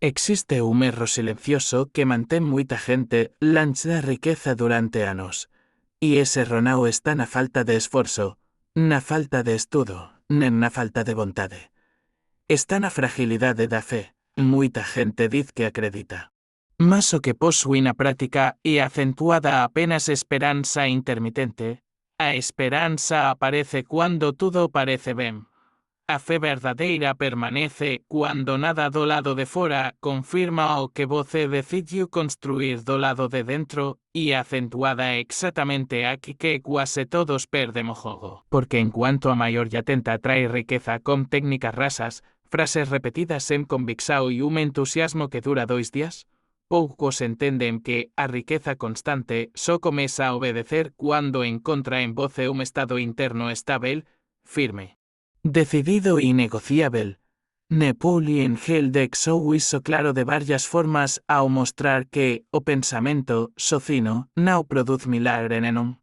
Existe un erro silencioso que mantén muita gente lancha riqueza durante anos. E ese erro non está na falta de esforzo, na falta de estudo, nen na falta de vontade. Está na fragilidade da fe. Muita gente diz que acredita. Mas o que posúe na práctica é acentuada apenas esperanza intermitente. A esperanza aparece cuando todo parece ben. A fe verdadeira permanece cuando nada do lado de fora confirma o que voce decidiu construir do lado de dentro e acentuada exactamente aquí que quase todos perdemos jogo. Porque en cuanto a maior ya tenta atraer riqueza con técnicas rasas, frases repetidas en convicção e un entusiasmo que dura 2 días, poucos entenden que a riqueza constante só comeza a obedecer cuando encontra en voce un estado interno estável, firme, decidido e negociável. Napoleon Hill deixou iso claro de varias formas ao mostrar que o pensamento socino non produz milagre nenun.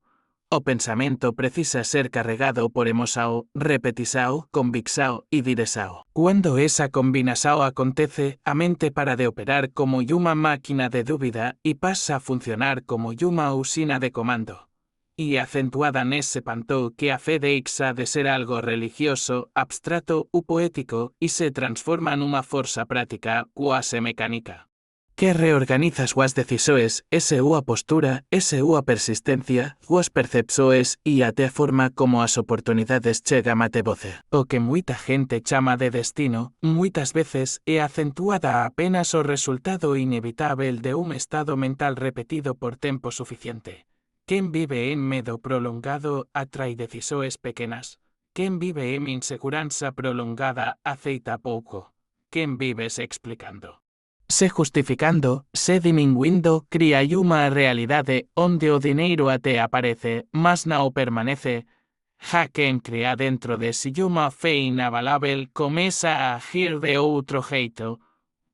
O pensamento precisa ser carregado por emoção, repetição, convicção e direção. Cuando esa combinação acontece, a mente para de operar como uma máquina de dúvida e pasa a funcionar como uma usina de comando. E acentuada nese pantou que a fe deixa de ser algo religioso, abstrato ou poético e se transforma nunha forza práctica, quase mecánica. Que reorganiza súas decisiones, súa postura, súa persistencia, súas percepções e até a forma como as oportunidades chegan ate voce. O que muita gente chama de destino, muitas veces é acentuada apenas o resultado inevitável de un estado mental repetido por tempo suficiente. Quen vive en medo prolongado atrae decisiones pequenas. Quen vive en inseguranza prolongada aceita pouco. Quen vive se explicando, se justificando, se diminuindo, cría unha realidade onde o dineiro até aparece, mas non permanece. Ja quen crea dentro de si unha fe inabalável comeza a agir de outro jeito.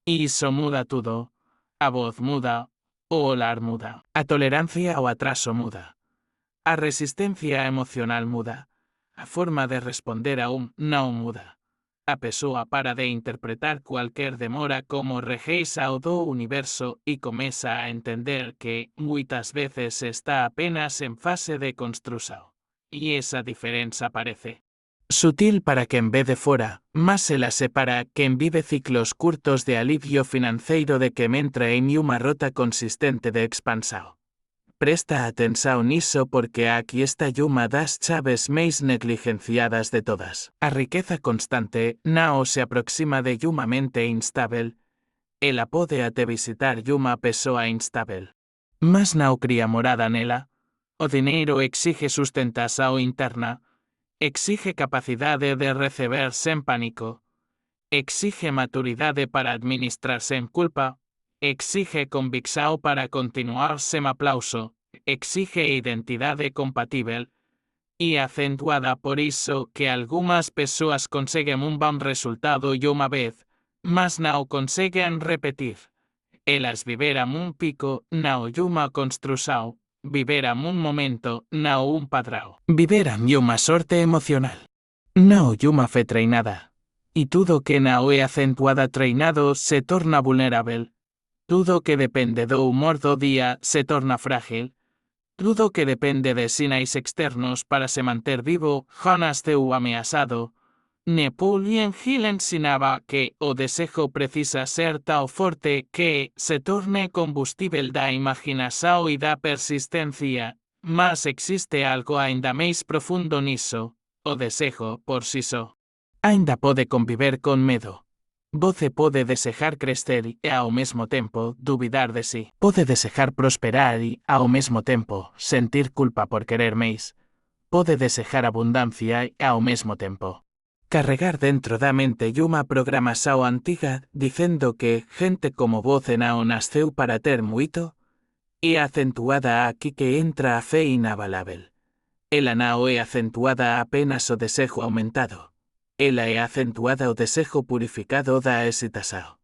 Iso muda tudo. A voz muda. O olar muda. A tolerancia ao atraso muda. A resistencia emocional muda. A forma de responder a un non muda. A persoa para de interpretar cualquier demora como rejeixa o do universo e comeza a entender que, muitas veces está apenas en fase de construção. E esa diferenza parece sutil para quen ve de fora, mas se la separa quen vive ciclos curtos de alivio financeiro de que entra en unha rota consistente de expansao. Presta atención niso porque aquí está uma das chaves máis negligenciadas de todas. A riqueza constante non se aproxima de uma mente instável. Ela pode até visitar uma pessoa instável, mas non cría morada nela. O dineiro exige sustentação interna. Exige capacidade de receber sen pánico. Exige maturidade para administrar sen culpa. Exige convicção para continuar sen aplauso. Exige identidade compatível. E acentuada por iso que algunhas persoas conseguen un bon resultado e unha vez, mas non conseguen repetir. Elas viveran un pico, non unha construção. Viveran un momento, non un padrao. Viveran unha sorte emocional. Non unha fe treinada. E tudo que non é acentuada treinado se torna vulnerável. Tudo que depende do humor do día se torna frágil. Tudo que depende de sinais externos para se manter vivo, Jonas teu ameazado. Napoleon Hill ensinaba que o desejo precisa ser tão forte que se torne combustível da imaginação e da persistência, mas existe algo ainda máis profundo nisso, o desejo por si só. Ainda pode conviver con medo. Voce pode desejar crecer e ao mesmo tempo duvidar de si. Pode desejar prosperar e ao mesmo tempo sentir culpa por querer máis. Pode desejar abundancia e ao mesmo tempo carregar dentro da mente unha programação antiga dicendo que gente como voce non nasceu para ter moito, e acentuada aquí que entra a fe inabalável. Ela non é acentuada apenas o desejo aumentado. Ela é acentuada o desejo purificado da excitação.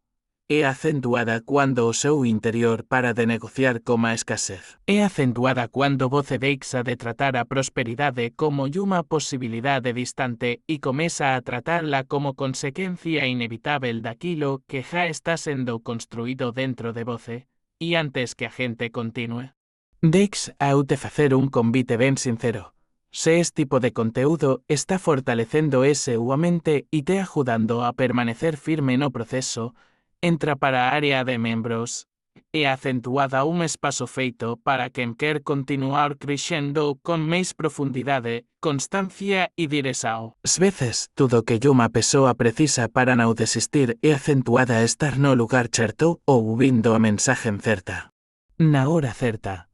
é acentuada cuando o seu interior para de negociar coma escasez. É acentuada cuando voce deixa de tratar a prosperidade como unha posibilidade distante e comeza a tratarla como consecuencia inevitável daquilo que já está sendo construído dentro de voce, e antes que a gente continue. Dex ao te facer un convite ben sincero. Se este tipo de conteúdo está fortalecendo ese a mente e te ajudando a permanecer firme no proceso, entra para a área de membros e acentuada un espazo feito para quen quer continuar crescendo con máis profundidade, constancia e direção. As veces, tudo que unha persoa precisa para non desistir é acentuada a estar no lugar certo ou ouvindo a mensaje certa. Na hora certa.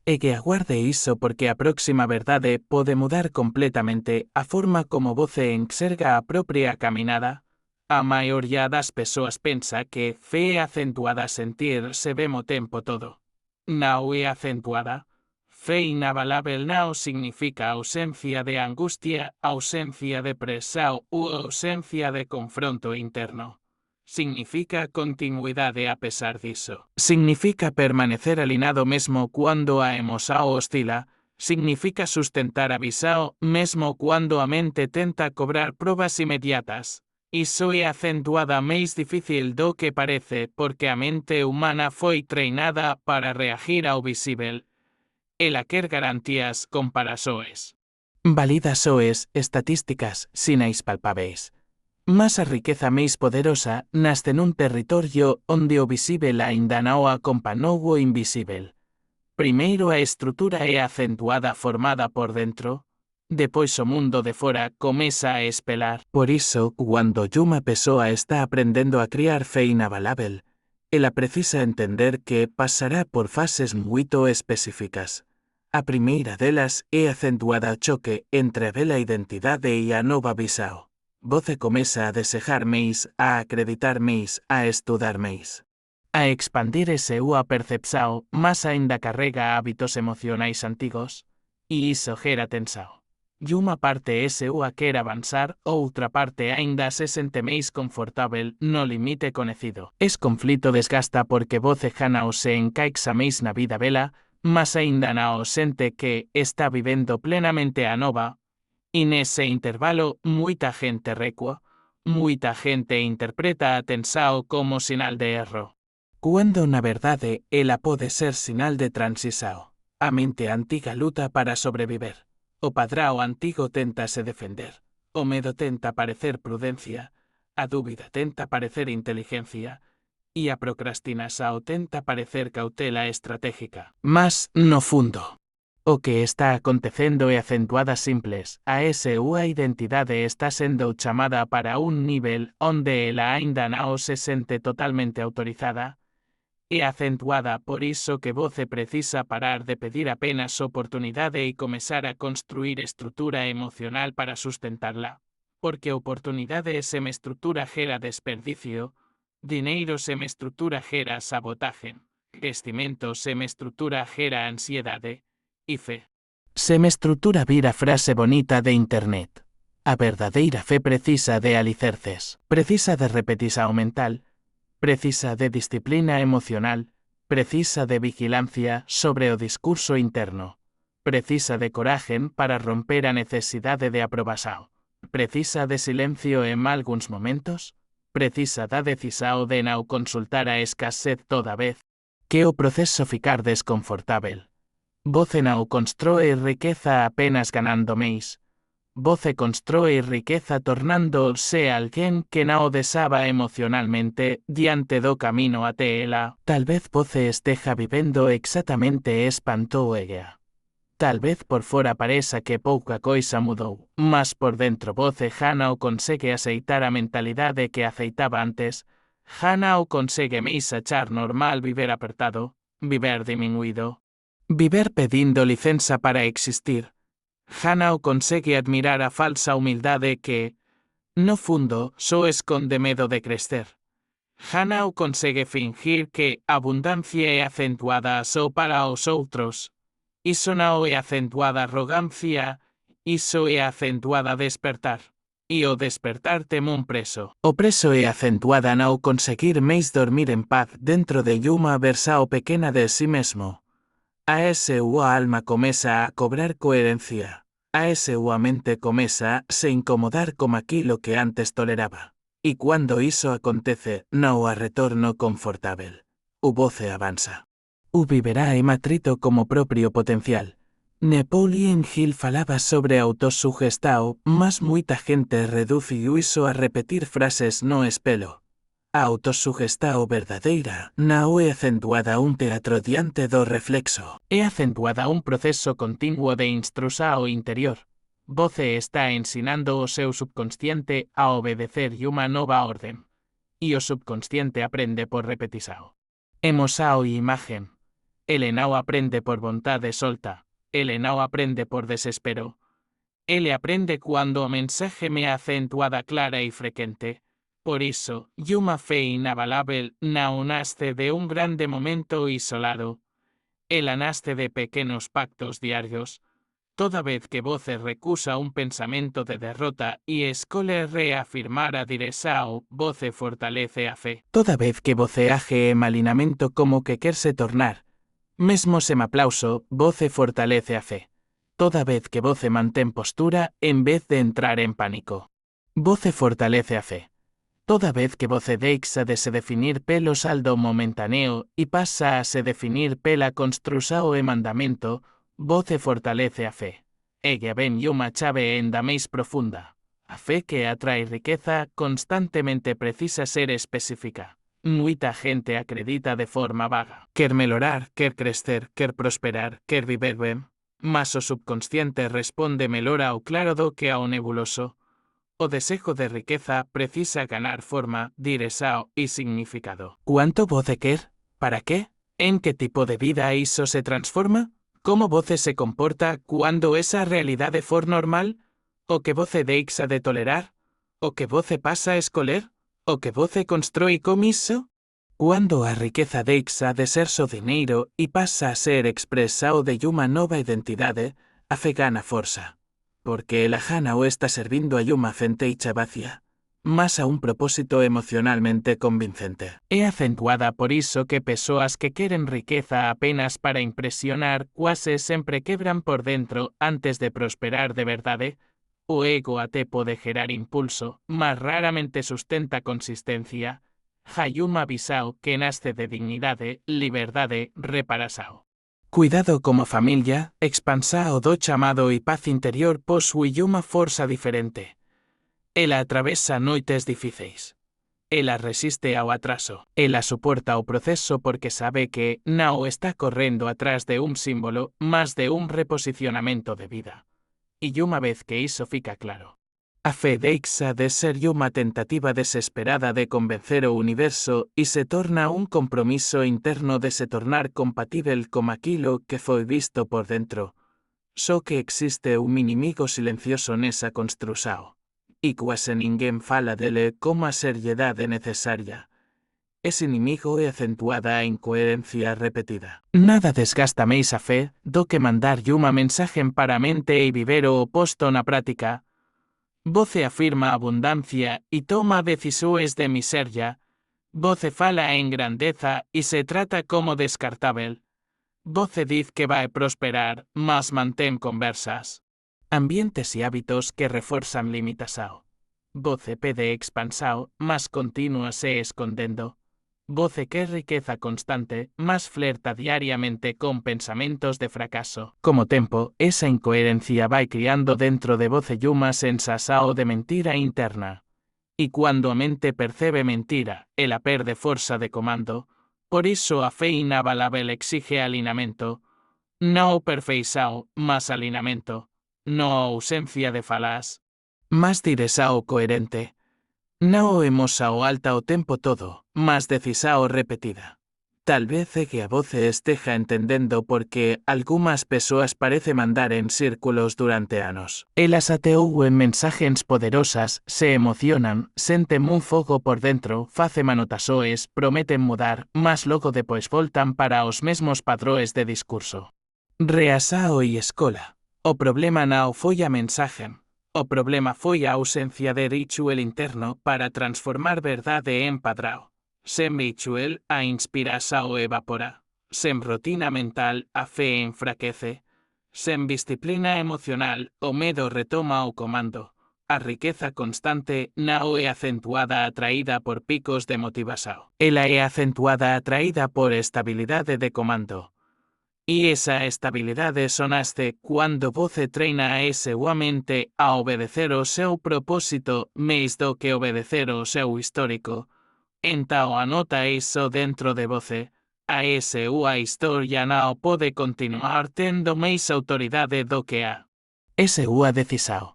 E que aguarde iso porque a próxima verdade pode mudar completamente a forma como voce enxerga a propia caminada. A maioría das persoas pensa que fe é acentuada a sentir se vemo tempo todo. Não é acentuada. Fe inabalável não significa ausencia de angustia, ausencia de pressão ou ausencia de confronto interno. Significa continuidade a pesar disso. Significa permanecer alinado mesmo cuando a emoção oscila. Significa sustentar a visão mesmo cuando a mente tenta cobrar probas inmediatas. Iso é acentuada máis difícil do que parece porque a mente humana foi treinada para reagir ao visível. Ela quer garantías comparasoes. Validasoes, estatísticas, sinais palpáveis. Mas a riqueza máis poderosa nace nun territorio onde o visível aínda non acompanou o invisível. Primeiro a estrutura é acentuada formada por dentro, depois o mundo de fora comeza a espelar. Por iso, cando unha persoa está aprendendo a criar fe inabalável, ela precisa entender que pasará por fases moito específicas. A primeira delas é acentuada o choque entre a vela identidade e a nova visão. Voce comeza a desejar máis, a acreditar máis, a estudar máis. A expandir ese a percepção, mas aínda carrega hábitos emocionais antigos, e iso gera tensão. E unha parte ese a quer avanzar, outra parte aínda se sente máis confortável no limite conhecido. Es conflito desgasta porque voce jana se encaixa máis na vida vela, mas aínda non sente que está vivendo plenamente a nova. E nese intervalo, muita gente recua, muita gente interpreta a tensão como sinal de erro. Cuando na verdade, ela pode ser sinal de transição. A mente antiga luta para sobreviver. O padrão antigo tenta se defender. O medo tenta parecer prudencia. A dúbida tenta parecer inteligencia. E a procrastinação tenta parecer cautela estratégica. Mas, no fundo, o que está acontecendo é acentuadas simples. A a identidade está sendo chamada para un nivel onde ela aínda non se sente totalmente autorizada. É acentuada por iso que voce precisa parar de pedir apenas oportunidade e comezar a construir estrutura emocional para sustentarla. Porque oportunidade sem estrutura gera desperdicio, dineiro sem estrutura gera sabotaje, vestimento sem estrutura gera ansiedade, e fe. Sem estrutura vira frase bonita de internet. A verdadeira fe precisa de alicerces, precisa de repetición mental, precisa de disciplina emocional, precisa de vigilancia sobre o discurso interno, precisa de coraje para romper a necesidade de aprobación, precisa de silencio en algúns momentos, precisa da decisão de non consultar a escasez toda vez que o proceso ficar desconfortável. Voce non constróe riqueza apenas ganando máis. Voce constróe riqueza tornándose alguén que non desaba emocionalmente diante do camino até ela. Tal vez voce esteja vivendo exactamente espantou ella. Tal vez por fora pareza que pouca coisa mudou, mas por dentro voce xa non consegue aceitar a mentalidade que aceitaba antes, xa non consegue máis achar normal viver apertado, viver diminuído. Viver pedindo licenza para existir. Hannah consegue admirar a falsa humildade que, no fundo, só esconde medo de crecer. Hannah consegue fingir que abundancia é acentuada só para os outros. Iso non é acentuada arrogancia, iso é acentuada despertar. e o despertarte un preso. O preso é acentuada não conseguir mais dormir en paz dentro de uma versao pequena de sí mesmo. A ese a alma comeza a cobrar coherencia. A ese a mente comeza a se incomodar como aquilo que antes toleraba. E quando iso acontece, non há retorno confortável. O voce avanza. O viverá e matrito como propio potencial. Napoleon Hill falaba sobre autosugestao, mas moita gente reduciu iso a repetir frases no espelo. A autosugestao verdadeira non é acentuada un teatro diante do reflexo. É acentuada un proceso continuo de instrusao interior. Voce está ensinando o seu subconsciente a obedecer unha nova orden. E o subconsciente aprende por repetição. Emosao e imagen. Ele non aprende por vontade solta. Ele non aprende por desespero. Ele aprende cuando o mensaje me acentuada clara e frecuente. Por iso, unha fe inabalável non nasce de un grande momento isolado. Ela nasce de pequenos pactos diarios. Toda vez que voce recusa un pensamento de derrota e escole reafirmar a diresao, voce fortalece a fe. Toda vez que voce age en malinamento como que querse tornar, mesmo sem aplauso, voce fortalece a fe. Toda vez que voce mantén postura en vez de entrar en pánico. Voce fortalece a fe. Toda vez que voce deixa de se definir pelo saldo momentaneo e pasa a se definir pela construsao e mandamento, voce fortalece a fe. Ella ven unha chave enda máis profunda. A fe que atrae riqueza constantemente precisa ser específica. Muita gente acredita de forma vaga. Quer melorar, quer crecer, quer prosperar, quer viver ben. Mas o subconsciente responde melhor ao claro do que ao nebuloso. O desejo de riqueza precisa ganar forma, diresao e significado. ¿Cuánto voce quer? ¿Para qué? ¿En qué tipo de vida iso se transforma? ¿Cómo voce se comporta cuando esa realidade for normal? ¿O que voce deixa de tolerar? ¿O que voce pasa a escoler? ¿O que voce constrói com iso? Cuando a riqueza deixa de ser só dineiro e pasa a ser expresao de unha nova identidade, a fe gana forza. Porque el ajana o está servindo a uma centeixa vacía, mas a un propósito emocionalmente convincente. É acentuada por iso que persoas que queren riqueza apenas para impresionar quase sempre quebran por dentro antes de prosperar de verdade. O ego até pode gerar impulso, mas raramente sustenta consistencia. Hai unha visao que nasce de dignidade, liberdade, reparasao. Cuidado como familia, expansao do chamado e paz interior posúe unha forza diferente. Ela atravesa noites difíceis. Ela resiste ao atraso. Ela soporta o proceso porque sabe que non está correndo atrás de un símbolo, mas de un reposicionamento de vida. E unha vez que iso fica claro, a fe deixa de ser unha tentativa desesperada de convencer o universo e se torna un compromiso interno de se tornar compatível con aquilo que foi visto por dentro. Só que existe un inimigo silencioso nesa construsao. E quase ninguén fala dele como a seriedade necesaria. Ese inimigo é acentuada a incoherencia repetida. Nada desgasta máis a fe do que mandar unha mensaje para a mente e viver o oposto na práctica. Voce afirma abundancia e toma decisões de miseria. Voce fala en grandeza e se trata como descartável. Voce diz que vai prosperar, mas mantén conversas. Ambientes e hábitos que reforzan limitação. Voce pede expansao, mas continúa se escondendo. Voce que riqueza constante, mas flerta diariamente con pensamentos de fracaso. Como tempo, esa incoherencia vai criando dentro de voce unha sensação de mentira interna. E cuando a mente percebe mentira, ela perde forza de comando. Por iso a fe inabalável exige alinamento. Non perfeição, mas alinamento. Non ausencia de falás, mas diresao coherente. Non emosao alta o tempo todo, mas decisao repetida. Tal vez é que a voce esteja entendendo porque algunhas persoas parece mandar en círculos durante anos. Elas ateu en mensaxes poderosas, se emocionan, senten un fogo por dentro, facen manotasoes, prometen mudar, mas logo depois voltan para os mesmos padroes de discurso. Reasao e escola. O problema non foi a mensaxe. O problema foi a ausencia de ritual interno para transformar verdade en padrão. Sem ritual, a inspiração evapora. Sem rotina mental, a fe enfraquece. Sem disciplina emocional, o medo retoma o comando. A riqueza constante não é acentuada atraída por picos de motivação. Ela é acentuada atraída por estabilidade de comando. E esa estabilidade só nasce quando você treina a sua mente a obedecer o seu propósito mais do que obedecer o seu histórico. Então anota isso dentro de você. A sua história não pode continuar tendo mais autoridade do que a sua decisão.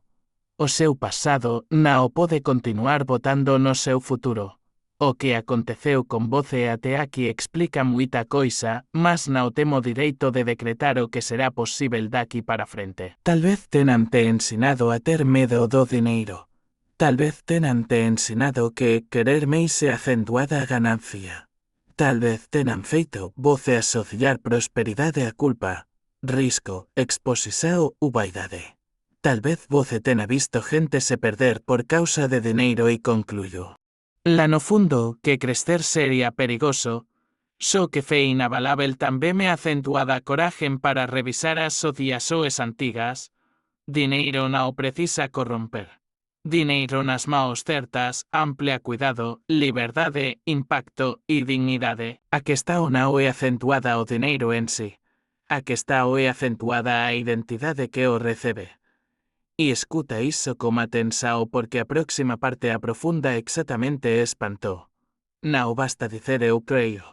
O seu passado não pode continuar votando no seu futuro. O que aconteceu com você até aqui explica muita coisa, mas não temos direito de decretar o que será possível daqui para frente. Talvez tenham te ensinado a ter medo do dinheiro. Talvez tenham te ensinado que querer mais é acentuada ganancia. Talvez tenham feito você associar prosperidade a culpa, risco, exposição ou vaidade. Talvez você tenha visto gente se perder por causa de dinheiro e concluyo. Lá no fundo, que crescer seria perigoso, só que fe inabalável também me acentuada coragem para revisar as associações antigas. Dinheiro não precisa corromper. Dinheiro nas mãos certas, amplia cuidado, liberdade, impacto e dignidade. A questão não é acentuada o dinheiro em si. A questão é acentuada a identidade que o recebe. E escuta isso com atenção porque a próxima parte aprofunda exatamente espanto. Não basta dizer eu creio.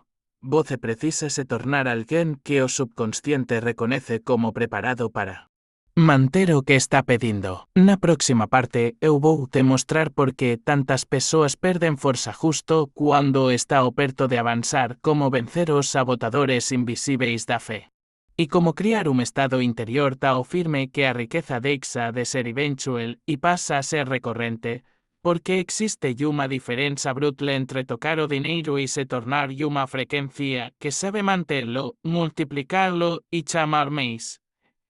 Você precisa se tornar alguém que o subconsciente reconhece como preparado para manter o que está pedindo. Na próxima parte eu vou te mostrar por que tantas pessoas perdem força justo quando está perto de avançar, como vencer os sabotadores invisíveis da fé. E como criar un estado interior tão firme que a riqueza deixa de ser eventual e passa a ser recorrente, porque existe uma diferença brutal entre tocar o dinheiro e se tornar uma frequência que sabe manterlo, multiplicarlo e chamar mais.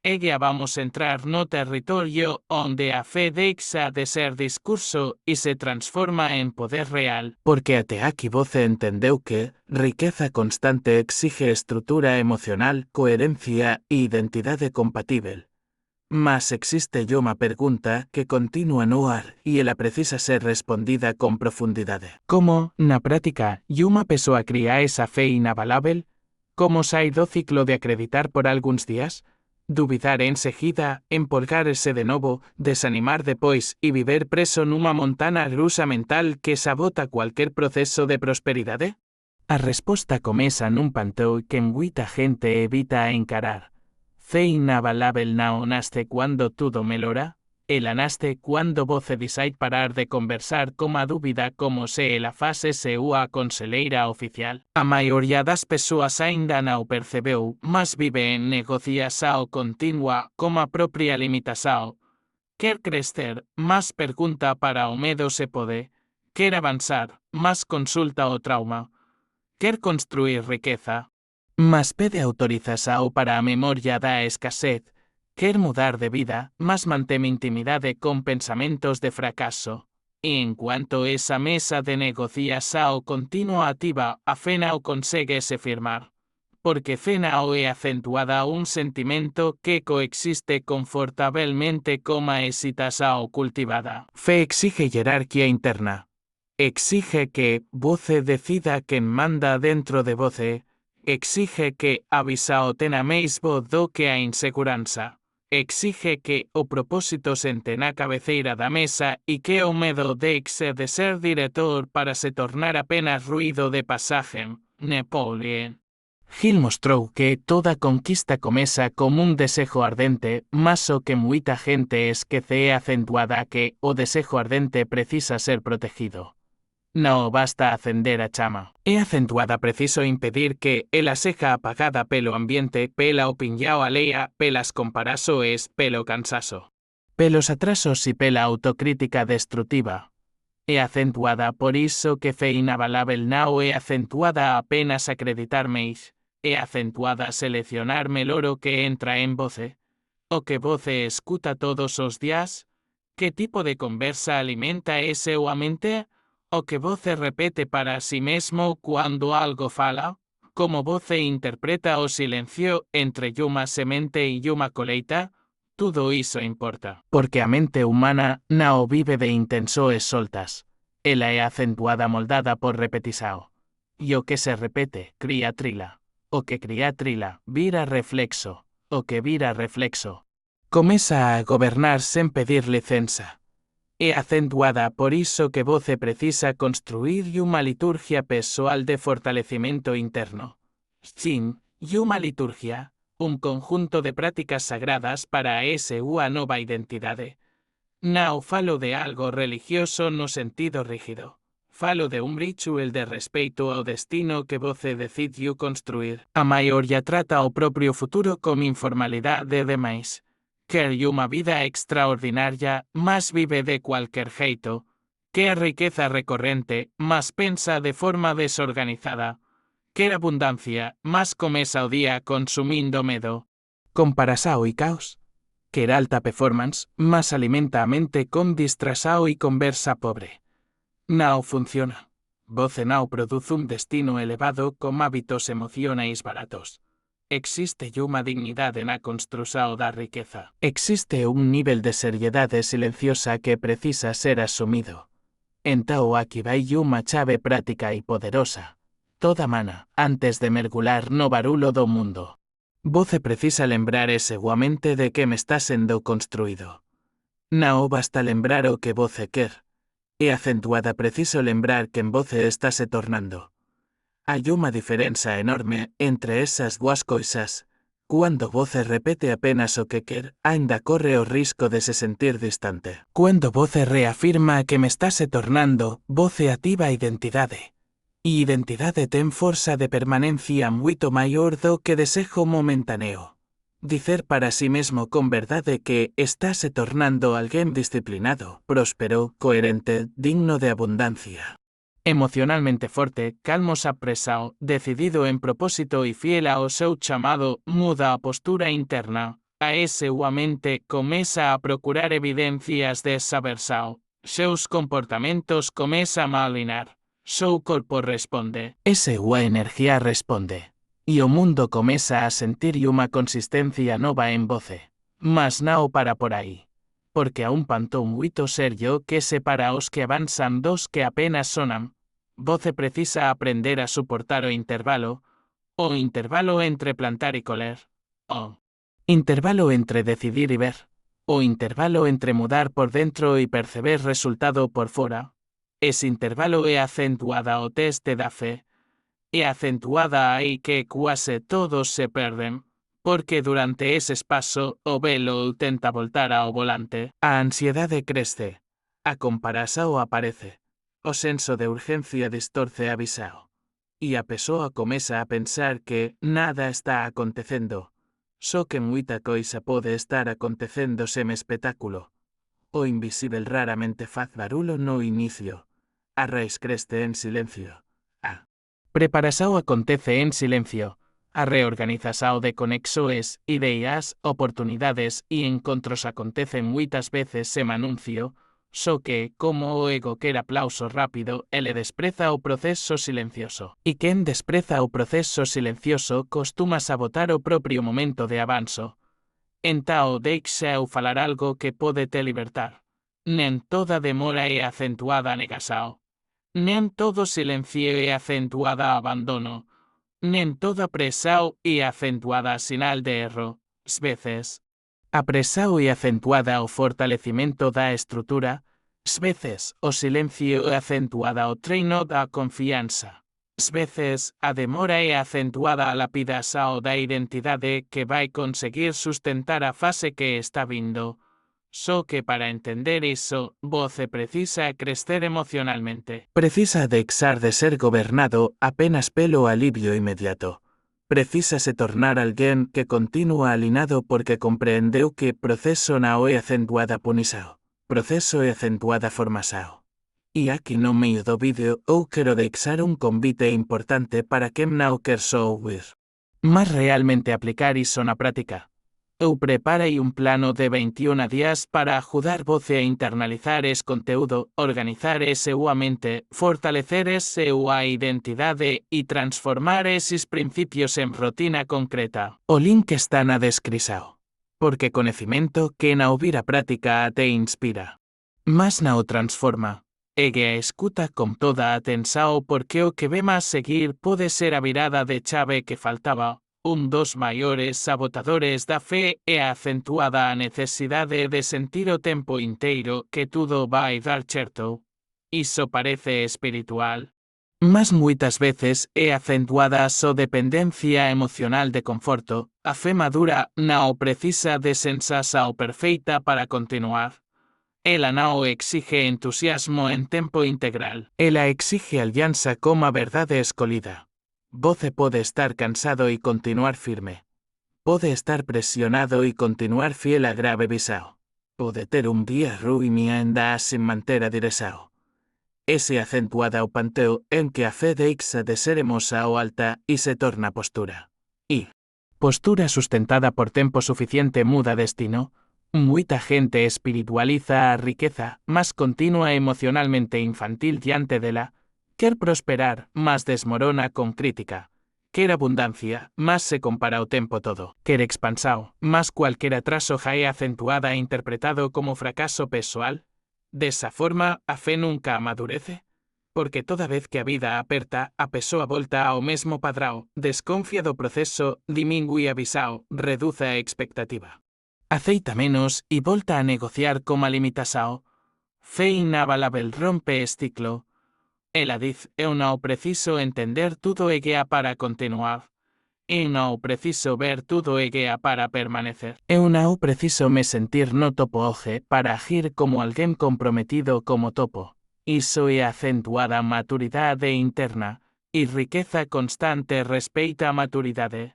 Ella vamos entrar no territorio onde a fe deixa de ser discurso e se transforma en poder real. Porque até aquí você entendeu que riqueza constante exige estrutura emocional, coherencia e identidade compatível. Mas existe uma pergunta que continua no ar e ela precisa ser respondida com profundidade. Como, na prática, uma pessoa cria essa fe inabalável? Como sai do ciclo de acreditar por alguns dias? Duvidar enseguida, empolgar-se de novo, desanimar depois e viver preso numa montana rusa mental que sabota qualquer proceso de prosperidade? A resposta começa num pantão que muita gente evita encarar. Fe inabalável não nasce quando tudo melhora? Ela nasce quando você decide parar de conversar com a dúvida como se ela fosse sua conselheira oficial. A maioria das pessoas ainda não percebeu, mas vive em negociação contínua com a própria limitação. Quer crescer, mas pergunta para o medo se pode. Quer avançar, mas consulta o trauma. Quer construir riqueza, mas pede autorização para a memória da escassez. Quer mudar de vida, mas mantém intimidade com pensamentos de fracasso. E enquanto essa mesa de negociação continua ativa, a fe não consegue se firmar. Porque fe não é acentuada um sentimento que coexiste confortavelmente com a excitação cultivada. Fe exige hierarquia interna. Exige que você decida quem manda dentro de você. Exige que a visão tenha mais voz do que a insegurança. Exige que o propósito sente na cabeceira da mesa e que o medo deixe de ser diretor para se tornar apenas ruído de passagem. Napoleon Hill mostrou que toda conquista começa como um desejo ardente, mas o que muita gente esquece é acentuada que o desejo ardente precisa ser protegido. Não basta acender a chama. É acentuada preciso impedir que ela seja apagada pelo ambiente, pela opinião alheia, pelas comparações, pelo cansaço, pelos atrasos e pela autocrítica destrutiva. É acentuada por isso que fe inabalável não é acentuada a apenas acreditar mais. É acentuada a selecionar melhor o que entra em você. O que você escuta todos os dias. ¿Qué tipo de conversa alimenta ese o a mente? ¿O que voce repete para sí mesmo cuando algo fala? ¿Como voce interpreta o silencio entre yuma semente y yuma coleita? Tudo iso importa. Porque a mente humana nao vive de intensoes soltas. Ela é acentuada moldada por repetisao. E o que se repete, cría trila. O que cría trila, vira reflexo. O que vira reflexo, comeza a gobernar sen pedir licenza. É acentuada por iso que voce precisa construir unha liturgia pessoal de fortalecimento interno. Sim, unha liturgia, un conjunto de prácticas sagradas para ese unha nova identidade. Nao falo de algo religioso no sentido rígido. Falo de un ritual de respeito ao destino que voce decidiu construir. A maioría trata o propio futuro como informalidade demais. Quer unha vida extraordinaria, mas vive de cualquier jeito. Quer riqueza recorrente, mas pensa de forma desorganizada. Quer abundancia, mas comeza o día consumindo medo. Comparasao e caos. Quer alta performance, mas alimenta a mente con distrasao e conversa pobre. Nao funciona. Voce nao produce un destino elevado con hábitos emocionais baratos. Existe unha dignidade na construção da riqueza. Existe un nivel de seriedade silenciosa que precisa ser asumido. Entao aquí vai unha chave práctica e poderosa. Toda mana, antes de mergular no barulo do mundo. Voce precisa lembrar ese guamente de que me está sendo construído. Nao basta lembrar o que voce quer. É acentuada preciso lembrar que en voce está se tornando. Hai unha diferenza enorme entre esas dúas coisas. Cuando voce repete apenas o que quer, aínda corre o risco de se sentir distante. Cuando voce reafirma que me está se tornando, voce ativa a identidade. E identidade ten forza de permanencia moito maior do que desexo momentaneo. Dicer para sí mesmo con verdade que está se tornando alguén disciplinado, próspero, coherente, digno de abundancia. Emocionalmente forte, calmo apresao, decidido en propósito e fiel ao seu chamado, muda a postura interna. A ese unha mente comeza a procurar evidencias desa versao. Seus comportamentos comeza a alinar. Seu corpo responde. Ese unha energía responde. E o mundo comeza a sentir unha consistencia nova en voce. Mas nao para por aí. Porque a un pantón moito serio que separa os que avanzan dos que apenas sonan. Voce precisa aprender a suportar o intervalo entre plantar e coler. O intervalo entre decidir e ver. O intervalo entre mudar por dentro e perceber resultado por fora. Ese intervalo é acentuada o teste da fe. É acentuada aí que quase todos se perden, porque durante ese espazo o velo tenta voltar ao volante. A ansiedade crece, a comparação aparece, o senso de urgencia distorce a visao. E a persoa comeza a pensar que nada está acontecendo, só que moita coisa pode estar acontecendo sem espetáculo. O invisível raramente faz barulo no inicio, a raiz creste en silencio. Preparação acontece en silencio. A reorganização de conexoes, ideas, oportunidades e encontros acontecen moitas veces sem anuncio, só que, como o ego quer aplauso rápido, ele despreza o proceso silencioso. E quen despreza o proceso silencioso costuma sabotar o propio momento de avanzo. Entao deixeu falar algo que pode te libertar. Nen toda demora é acentuada negasao. Nen todo silencio é acentuada a abandono. Nen toda presao é acentuada a sinal de erro. Veces. Apresao é acentuada ao fortalecimento da estrutura. Veces, o silencio é acentuada ao treino da confianza. Veces, a demora é acentuada a lapidação da identidade que vai conseguir sustentar a fase que está vindo. Só que para entender iso, voce precisa crecer emocionalmente. Precisa deixar de ser gobernado apenas pelo alivio inmediato. Precisa se tornar alguén que continúa alinado porque compreendeu que proceso nao é acentuada punisao. Proceso é acentuada formasao. E aquí no meio do vídeo eu quero deixar un convite importante para quen nao quer só ouvir, mas realmente aplicar iso na práctica. Eu preparei un plano de 21 días para ajudar voce a internalizar ese conteúdo, organizar a mente, fortalecer a identidade e transformar esos principios en rotina concreta. O link está na descrição. Porque conhecimento que na ouvir a práctica te inspira. Mas na o transforma. Egue a escuta con toda a atenção porque o que vemos seguir pode ser a virada de chave que faltaba. Dos maiores sabotadores da fe é a acentuada a necesidade de sentir o tempo inteiro que tudo vai dar certo. Iso parece espiritual. Mas muitas veces é acentuada a so dependencia emocional de conforto, a fe madura não precisa de sensação perfeita para continuar. Ela não exige entusiasmo en tempo integral. Ela exige alianza como a verdade escolhida. Voce pode estar cansado y continuar firme. Pode estar presionado y continuar fiel a grave visao. Pode ter un día ruim e ainda sin manter a direção. Ese acentuada o panteo en que a fe deixa de ser emosa ou alta y se torna postura. Y postura sustentada por tempo suficiente muda destino. Muita gente espiritualiza a riqueza, más continua emocionalmente infantil diante dela. Quer prosperar, mas desmorona con crítica. Quer abundancia, mas se compara o tempo todo. Quer expansao, mas cualquier atraso ja é acentuada e interpretado como fracaso pessoal. Desa forma, a fe nunca amadurece. Porque toda vez que a vida aperta, a pessoa volta ao mesmo padrão, desconfia do proceso, dimingue a visao, reduce a expectativa. Aceita menos y volta a negociar como a limitação. Fe inabalável rompe este ciclo. Ela diz, eu não preciso entender tudo e guía para continuar. Eu não preciso ver tudo e guía para permanecer. Eu não preciso me sentir no topo hoje para agir como alguém comprometido como topo. Iso é acentuada maturidade interna, e riqueza constante respeita a maturidade.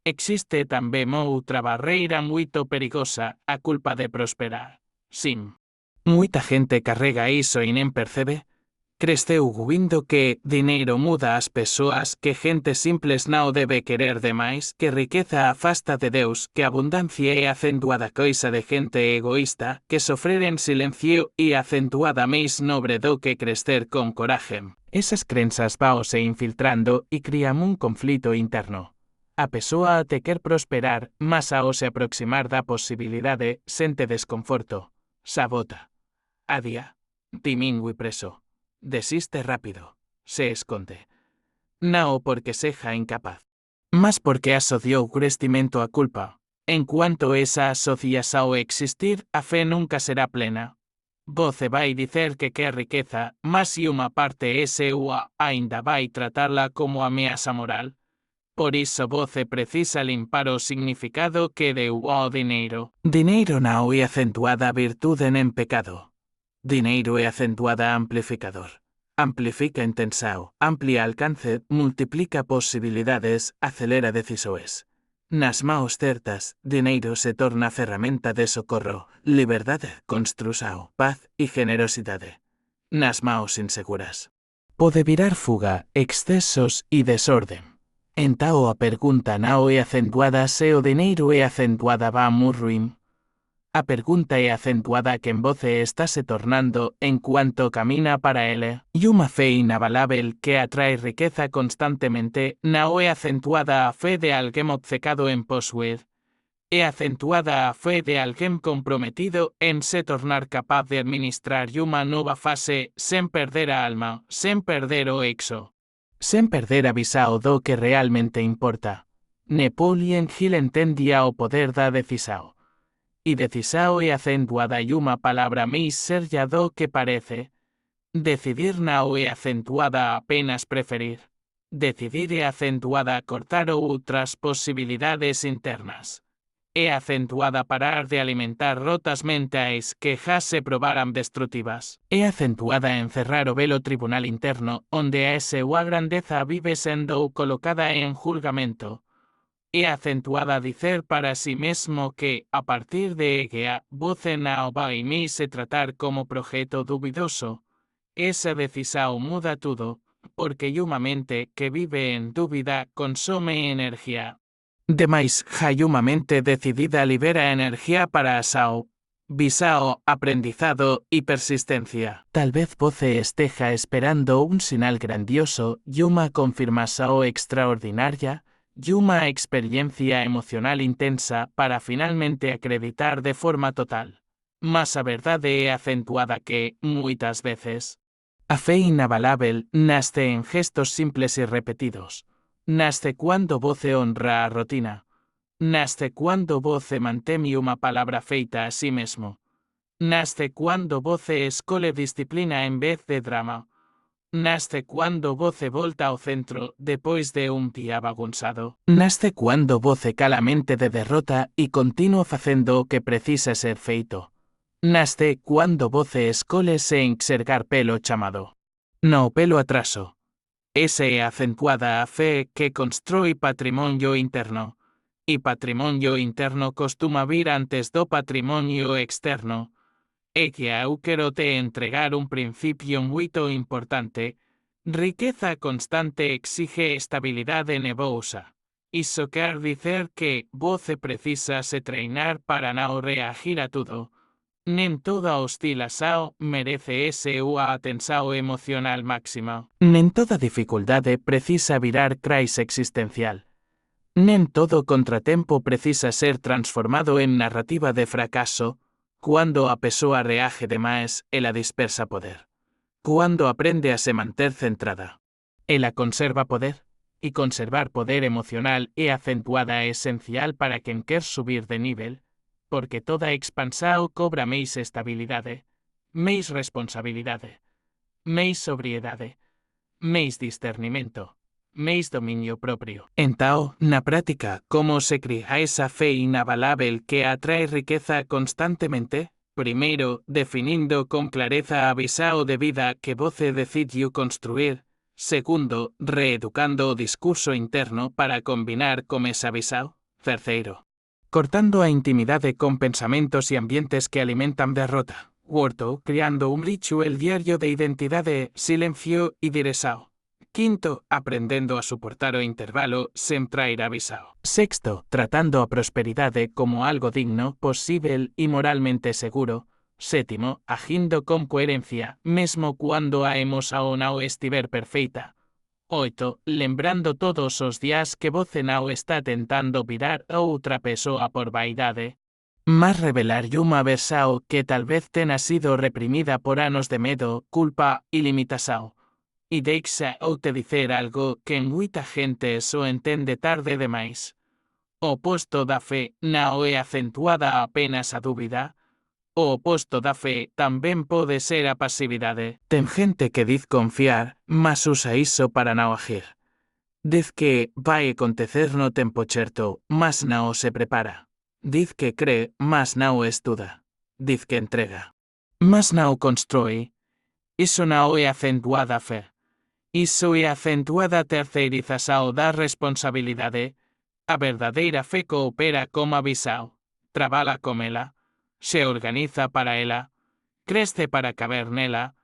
Existe tamén outra barreira muito perigosa, a culpa de prosperar. Sim. Muita gente carrega iso e nem percebe. Creceu ouvindo que dinheiro muda as pessoas, que gente simples não debe querer demais, que riqueza afasta de Deus, que abundancia é acentuada coisa de gente egoísta, que sofrer en silencio e acentuada máis nobre do que crescer con coraje. Esas crenzas vaose infiltrando e crian un conflito interno. A pessoa te quer prosperar, mas ao se aproximar da posibilidade, sente desconforto, sabota, adia, dimingue preso. Desiste rápido, se esconde. No porque seja incapaz, mas porque asociou crescimento a culpa. En cuanto esa asociação existir, a fe nunca será plena. Voce vai dizer que quer riqueza, mas se uma parte sua ainda vai tratá-la como ameaça moral. Por iso voce precisa limpar o significado que deu ao dinheiro. Dinheiro não é acentuada a virtude nem pecado. Dinheiro é acentuada amplificador. Amplifica intenção, amplia alcance, multiplica posibilidades, acelera decisões. Nas mãos certas, dinheiro se torna ferramenta de socorro, liberdade, construção, paz e generosidade. Nas mãos inseguras, pode virar fuga, excesos e desordem. Então a pergunta não é acentuada se o dinheiro é acentuada vamos ruim. A pergunta é acentuada quen voce está se tornando en cuanto camina para ele, e uma fe inabalável que atrae riqueza constantemente não é acentuada a fe de alguém obcecado en possuir. É acentuada a fe de alguém comprometido en se tornar capaz de administrar uma nova fase sem perder a alma, sem perder o exo, sem perder a visão do que realmente importa. Napoleon Hill entendia o poder da decisão. E decisão é acentuada e uma palavra mais seria do que parece. Decidir não é acentuada a apenas preferir. Decidir é acentuada a cortar outras possibilidades internas. É acentuada a parar de alimentar rotas mentais que já se probaram destrutivas. É acentuada a encerrar o velo tribunal interno, onde a sua grandeza vive sendo colocada em julgamento. É acentuada a dizer para si mesmo que, a partir de ella, voce não vai mais se tratar como projeto duvidoso. Esa decisão muda tudo, porque uma mente que vive en dúvida consome energia. Demais, Hayuma mente decidida libera energía para Asao. Visao, aprendizado y persistencia. Tal vez Voce esteja esperando un sinal grandioso, Yuma confirma Sao extraordinaria, Yuma experiencia emocional intensa para finalmente acreditar de forma total. Más a verdade acentuada que, muitas veces. A fe inabalable nace en gestos simples y repetidos. Nace cuando Voce honra a rotina. Nace cuando Voce mantém uma palabra feita a sí mesmo. Nace cuando Voce escolhe disciplina en vez de drama. Nace cuando Voce volta ao centro depois de un día bagunçado. Nace cuando Voce cala a mente de derrota e continuo facendo o que precisa ser feito. Nace cuando Voce escolhe se enxergar pelo chamado. No pelo atraso. Ese é acentuada a fe que constrói patrimonio interno. E patrimonio interno costuma vir antes do patrimonio externo. É que eu quero te entregar un principio muito importante. Riqueza constante exige estabilidade nebulosa. Iso quer dizer que Voce precisa se treinar para não reagir a tudo. Nem toda oscilação merece a atenção emocional máxima. Nem toda dificuldade precisa virar crise existencial. Nem todo contratempo precisa ser transformado en narrativa de fracaso. Cuando a pessoa reage demais, ela dispersa poder. Cuando aprende a se manter centrada, ela conserva poder. E conservar poder emocional é acentuada esencial para quen quer subir de nivel, porque toda expansão cobra máis estabilidade, máis responsabilidade, máis sobriedade, máis discernimento, máis dominio propio. Então, na prática, como se cria esa fe inabalável que atrae riqueza constantemente? Primeiro, definindo con clareza a visao de vida que Voce decidiu construir. Segundo, reeducando o discurso interno para combinar con esa visao. Terceiro, cortando a intimidade con pensamentos e ambientes que alimentan derrota. Cuarto, criando un ritual diario de identidade, silencio e direção. Quinto, aprendendo a suportar o intervalo sen traer avisao. Sexto, tratando a prosperidade como algo digno, posible e moralmente seguro. Sétimo, agindo con coherencia, mesmo cuando a emoção não estiver perfeita. Oito, lembrando todos os días que Voce não está tentando virar a outra pessoa por vaidade. Más revelar uma versao que tal vez tenha sido reprimida por anos de medo, culpa e limitação. E deixa ou te dizer algo que muita gente só entende tarde demais. O oposto da fe não é acentuada apenas a dúvida. O oposto da fe tamén pode ser a pasividade. Ten gente que diz confiar, mas usa iso para não agir. Diz que vai acontecer no tempo certo, mas não se prepara. Diz que cree, mas não estuda. Diz que entrega, mas não constrói. Iso não é acentuada fe. Iso é acentuada terceirização da responsabilidade. A verdadeira fe coopera como avisao, trabala com ela, se organiza para ela, cresce para caber nela.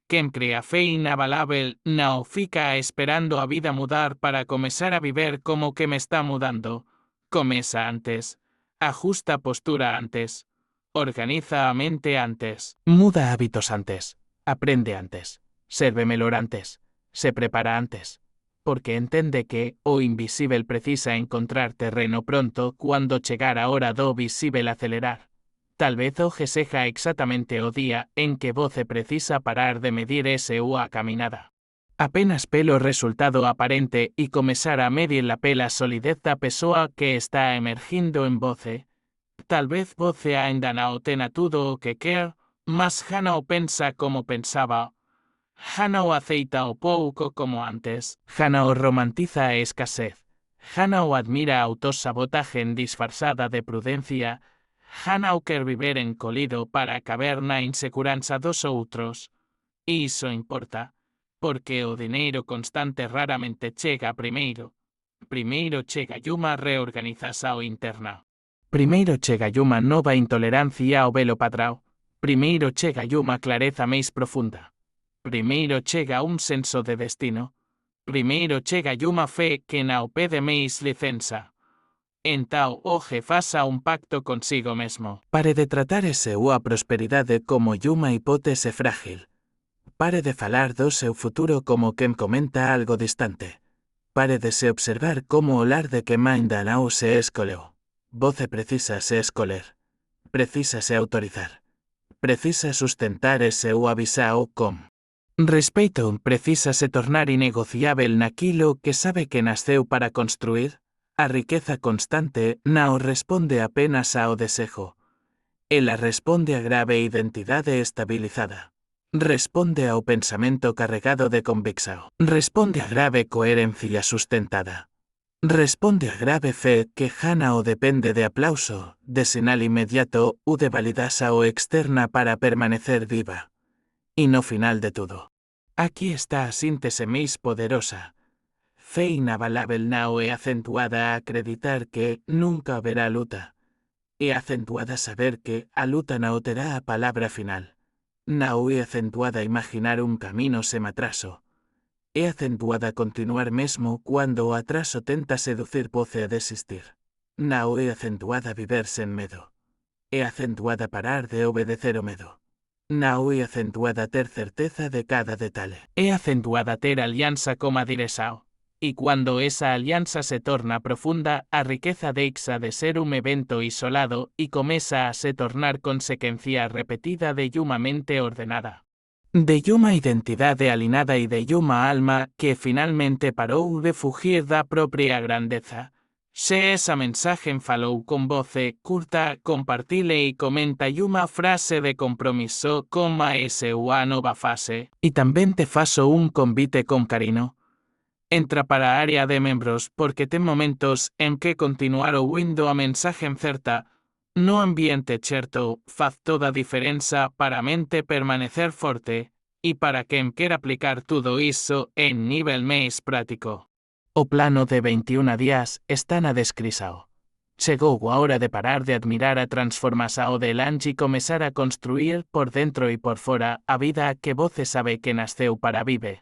Quen crea fe inabalável não fica esperando a vida mudar para começar a viver como que me está mudando. Começa antes, ajusta postura antes, organiza a mente antes, muda hábitos antes, aprende antes, serve melhor antes, se prepara antes. Porque entende que o invisible precisa encontrar terreno pronto cuando chegar a hora do visible acelerar. Tal vez hoje seja exactamente o día en que Voce precisa parar de medir a caminada. Apenas pelo resultado aparente e comezar a medir la pela solidez da pessoa que está emergindo en Voce. Tal vez Voce ainda não tenha tudo o que quer, mas já não pensa como pensaba. Já não aceita o pouco como antes. Já não romantiza a escasez. Já não admira a autosabotaje disfarçada de prudencia. Já não quer viver encolhido para caber na insegurança dos outros. Iso importa, porque o dinheiro constante raramente chega primeiro. Primeiro chega uma reorganização interna. Primeiro chega uma nova intolerancia ao velo padrão. Primeiro chega uma clareza máis profunda. Primeiro chega un senso de destino. Primeiro chega uma fe que não pede máis licença. Entao hoxe faça un pacto consigo mesmo. Pare de tratar ese a prosperidade como uma hipótese frágil. Pare de falar do seu futuro como quen comenta algo distante. Pare de se observar como o lar de que mainda non se escoleu. Voce precisa se escoler. Precisa se autorizar. Precisa sustentar ese avisao com respeito. Precisa se tornar inegociável naquilo que sabe que nasceu para construir. A riqueza constante non responde apenas ao desexo. Ela responde a grave identidade estabilizada. Responde ao pensamento carregado de convicción. Responde a grave coherencia sustentada. Responde a grave fe que jana o depende de aplauso, de sinal inmediato u de validación externa para permanecer viva. Y no final de todo. Aquí está a síntese máis poderosa. Fe inabalável nao e acentuada a acreditar que nunca haberá luta. E acentuada saber que a luta nao terá a palabra final. Nao e acentuada a imaginar un camino sem atraso. E acentuada a continuar mesmo cuando o atraso tenta seducir voce a desistir. Nao e acentuada a viver sen medo. E acentuada a parar de obedecer o medo. Nao e acentuada a ter certeza de cada detalle. E acentuada a ter alianza coma diresao. Y cuando esa alianza se torna profunda, a riqueza deixa de ser un evento isolado y comeza a se tornar consecuencia repetida de uma mente ordenada. De uma identidade alinada e de uma alma que finalmente parou de fugir da propia grandeza. Se esa mensaje falou con voce curta, compartile y comenta uma frase de compromiso coma ese a nova fase. Y también te faço un convite con cariño. Entra para a área de membros porque ten momentos en que continuar ouindo a mensaje certa, no ambiente certo, faz toda a diferenza para a mente permanecer forte, e para quen quer aplicar tudo iso en nivel máis práctico. O plano de 21 días está na descrição. Chegou a hora de parar de admirar a transformación de Lange e comezar a construir por dentro e por fora a vida que voce sabe que nasceu para vive.